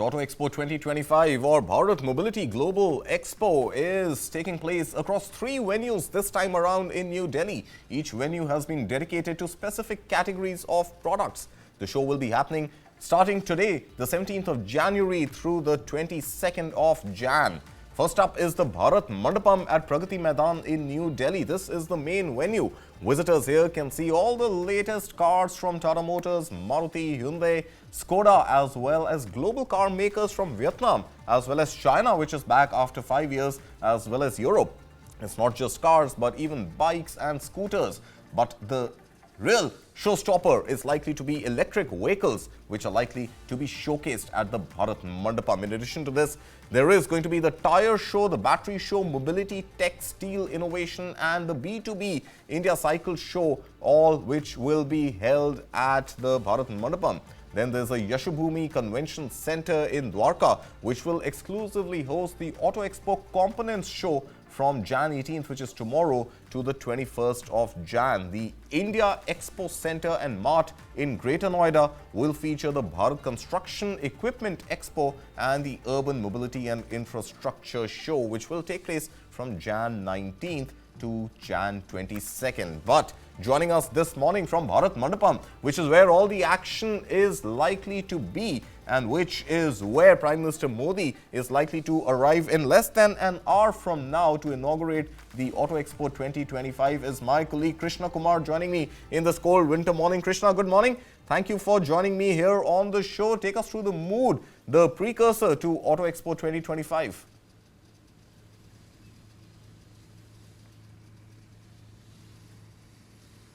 Auto Expo 2025 or Bharat Mobility Global Expo is taking place across 3 venues this time around in New Delhi. Each venue has been dedicated to specific categories of products. The show will be happening starting today, the 17th of January through the 22nd of Jan. First up is the Bharat Mandapam at Pragati Maidan in New Delhi. This is the main venue. Visitors here can see all the latest cars from Tata Motors, Maruti, Hyundai, Skoda, as well as global car makers from Vietnam, as well as China, which is back after 5 years, as well as Europe. It's not just cars, but even bikes and scooters. But the real showstopper is likely to be electric vehicles, which are likely to be showcased at the Bharat Mandapam. In addition to this, there is going to be the tire show, the battery show, mobility, tech, steel innovation, and the B2B India Cycle Show, all which will be held at the Bharat Mandapam. Then there's a Yashobhumi Convention Centre in Dwarka, which will exclusively host the Auto Expo Components Show from Jan 18th, which is tomorrow, to the 21st of Jan. The India Expo Centre and Mart in Greater Noida will feature the Bharat Construction Equipment Expo and the Urban Mobility and Infrastructure Show, which will take place from Jan 19th to Jan 22nd. But joining us this morning from Bharat Mandapam, which is where all the action is likely to be and which is where Prime Minister Modi is likely to arrive in less than an hour from now to inaugurate the Auto Expo 2025, is my colleague Krishna Kumar, joining me in this cold winter morning. Krishna, good morning. Thank you for joining me here on the show. Take us through the mood, the precursor to Auto Expo 2025.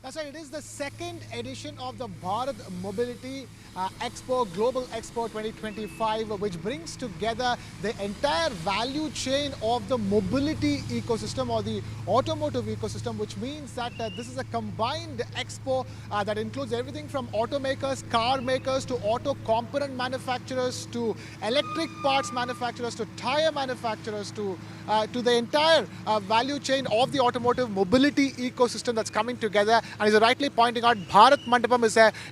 That's right, it is the second edition of the Bharat Mobility Expo, Global Expo 2025, which brings together the entire value chain of the mobility ecosystem or the automotive ecosystem, which means that this is a combined expo that includes everything from automakers, car makers, to auto component manufacturers, to electric parts manufacturers, to tire manufacturers, to the entire value chain of the automotive mobility ecosystem that's coming together. And as you're rightly pointing out, Bharat Mandapam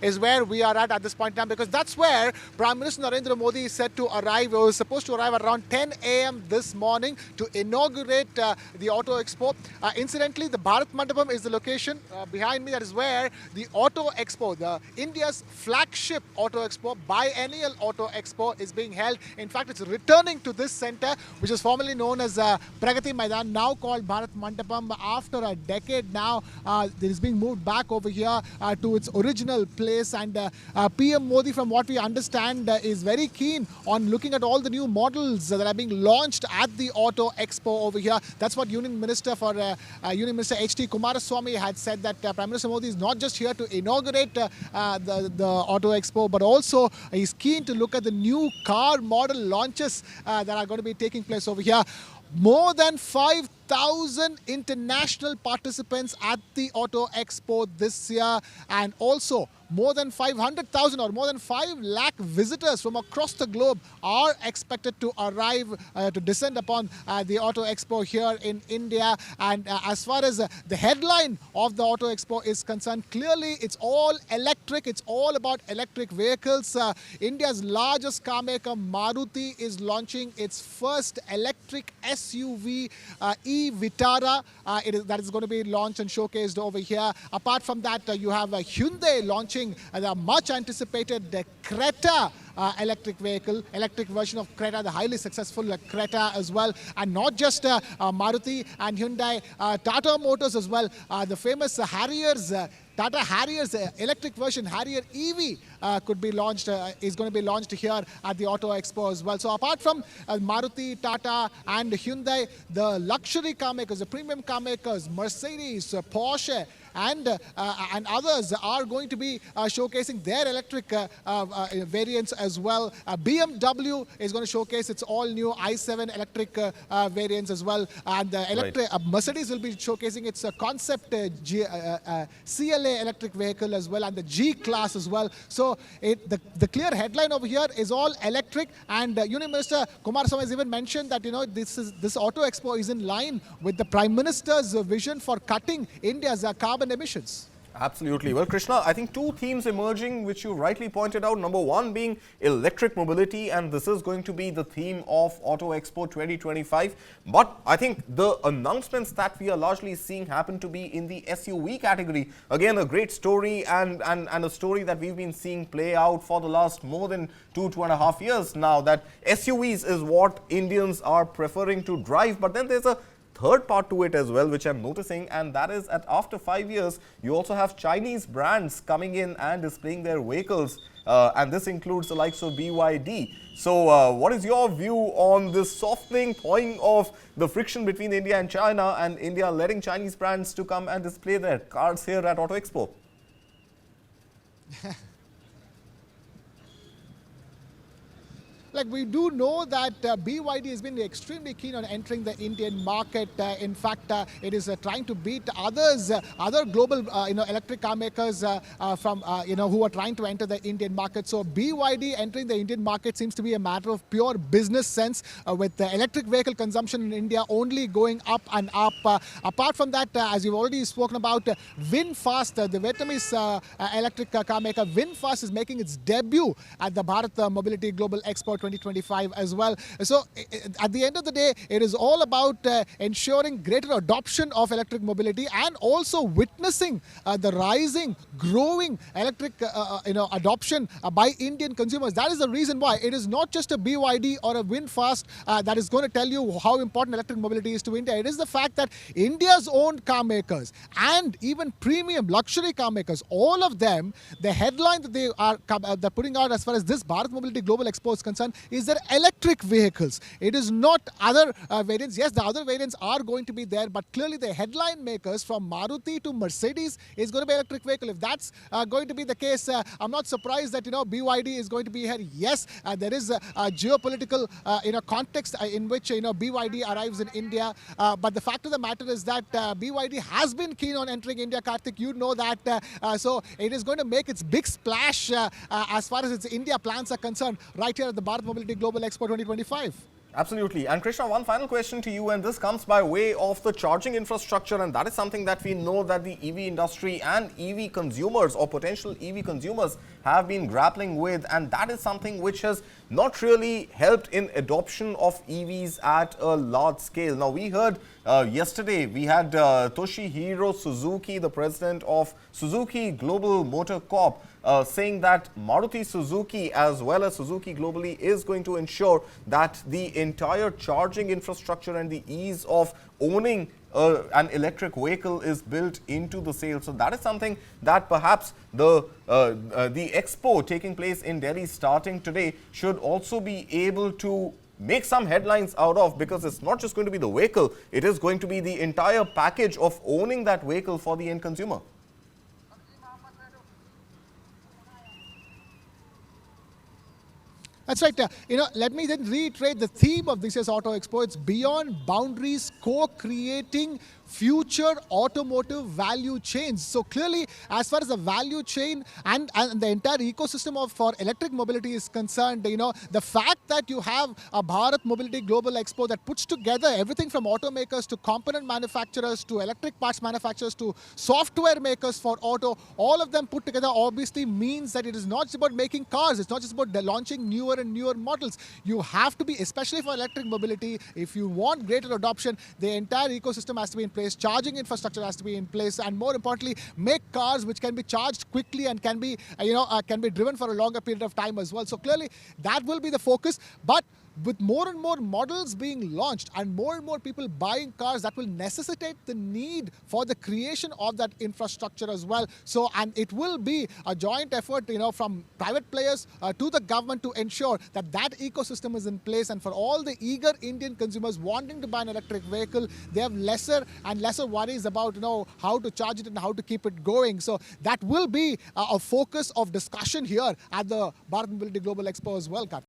is where we are at this point in time, because that's where Prime Minister Narendra Modi is set to arrive. He was supposed to arrive around 10 a.m. this morning to inaugurate the Auto Expo. Incidentally, the Bharat Mandapam is the location behind me. That is where the Auto Expo, the India's flagship Auto Expo, biennial Auto Expo, is being held. In fact, it's returning to this center, which is formerly known as Pragati Maidan, now called Bharat Mandapam. After a decade now, it is being moved back over here to its original place, and PM Modi, from what we understand, is very keen on looking at all the new models that are being launched at the Auto Expo over here. That's what Union Minister H.T. Kumaraswamy had said, that Prime Minister Modi is not just here to inaugurate the Auto Expo, but also he's keen to look at the new car model launches that are going to be taking place over here. More than 5,000 international participants at the Auto Expo this year, and also more than 500,000 or more than 5 lakh visitors from across the globe are expected to arrive to descend upon the Auto Expo here in India. And as far as the headline of the Auto Expo is concerned, clearly it's all electric. It's all about electric vehicles. India's largest car maker, Maruti, is launching its first electric SUV, E-VITARA. That is going to be launched and showcased over here. Apart from that, you have Hyundai launching the much anticipated CRETA electric version of CRETA, the highly successful CRETA as well. And not just Maruti and Hyundai, Tata Motors as well. The famous Harriers, Tata Harrier's electric version, Harrier EV, could be launched, is going to be launched here at the Auto Expo as well. So apart from Maruti, Tata and Hyundai, the luxury car makers, the premium car makers, Mercedes, Porsche, and others are going to be showcasing their electric variants as well. BMW is going to showcase its all-new i7 electric variants as well. And Mercedes will be showcasing its concept CLA electric vehicle as well, and the G-Class as well. So the clear headline over here is all electric. And Union Minister Kumaraswamy has even mentioned that, this Auto Expo is in line with the Prime Minister's vision for cutting India's carbon emissions. Absolutely. Well, Krishna, I think two themes emerging, which you rightly pointed out. Number one being electric mobility, and this is going to be the theme of Auto Expo 2025. But I think the announcements that we are largely seeing happen to be in the SUV category. Again, a great story and a story that we've been seeing play out for the last more than 2.5 years now, that SUVs is what Indians are preferring to drive. But then there's a third part to it as well, which I'm noticing, and that is that after 5 years, you also have Chinese brands coming in and displaying their vehicles, and this includes the likes of BYD. So, what is your view on this softening, thawing of the friction between India and China, and India letting Chinese brands to come and display their cars here at Auto Expo? Like, we do know that BYD has been extremely keen on entering the Indian market. In fact, it is trying to beat others, other global, electric car makers from, who are trying to enter the Indian market. So BYD entering the Indian market seems to be a matter of pure business sense, with the electric vehicle consumption in India only going up and up. Apart from that, as you've already spoken about, VinFast, the Vietnamese electric car maker, VinFast is making its debut at the Bharat Mobility Global Expo 2025 as well. So at the end of the day, it is all about ensuring greater adoption of electric mobility and also witnessing the rising, growing electric adoption by Indian consumers. That is the reason why it is not just a BYD or a VinFast that is going to tell you how important electric mobility is to India. It is the fact that India's own car makers and even premium luxury car makers, all of them, the headline that they are they're putting out as far as this Bharat Mobility Global Expo is concerned is their electric vehicles. It is not other variants. Yes, the other variants are going to be there, but clearly the headline makers from Maruti to Mercedes is going to be electric vehicle. If that's going to be the case, I'm not surprised that BYD is going to be here. Yes, there is a geopolitical context in which BYD arrives in India, but the fact of the matter is that BYD has been keen on entering India. Karthik, you know that, so it is going to make its big splash as far as its India plans are concerned right here at the Bharat Mobility Global Expo 2025. Absolutely. And Krishna, one final question to you, and this comes by way of the charging infrastructure, and that is something that we know that the EV industry and EV consumers or potential EV consumers have been grappling with, and that is something which has not really helped in adoption of EVs at a large scale. Now, we heard yesterday, we had Toshihiro Suzuki, the president of Suzuki Global Motor Corp, saying that Maruti Suzuki as well as Suzuki globally is going to ensure that the entire charging infrastructure and the ease of owning an electric vehicle is built into the sale. So that is something that perhaps the expo taking place in Delhi starting today should also be able to make some headlines out of, because it's not just going to be the vehicle, it is going to be the entire package of owning that vehicle for the end consumer. That's right. Let me then reiterate the theme of this year's Auto Expo. It's beyond boundaries, co-creating future automotive value chains. So clearly, as far as the value chain and the entire ecosystem for electric mobility is concerned, the fact that you have a Bharat Mobility Global Expo that puts together everything from automakers to component manufacturers to electric parts manufacturers to software makers for auto, all of them put together obviously means that it is not just about making cars. It's not just about launching newer and newer models. You have to be, especially for electric mobility, if you want greater adoption, the entire ecosystem has to be in place. Charging infrastructure has to be in place, and more importantly, make cars which can be charged quickly and can be driven for a longer period of time as well. So clearly that will be the focus, but with more and more models being launched and more people buying cars, that will necessitate the need for the creation of that infrastructure as well. So, and it will be a joint effort, from private players to the government to ensure that that ecosystem is in place. And for all the eager Indian consumers wanting to buy an electric vehicle, they have lesser and lesser worries about, how to charge it and how to keep it going. So that will be a focus of discussion here at the Bharat Mobility Global Expo as well, Karthik.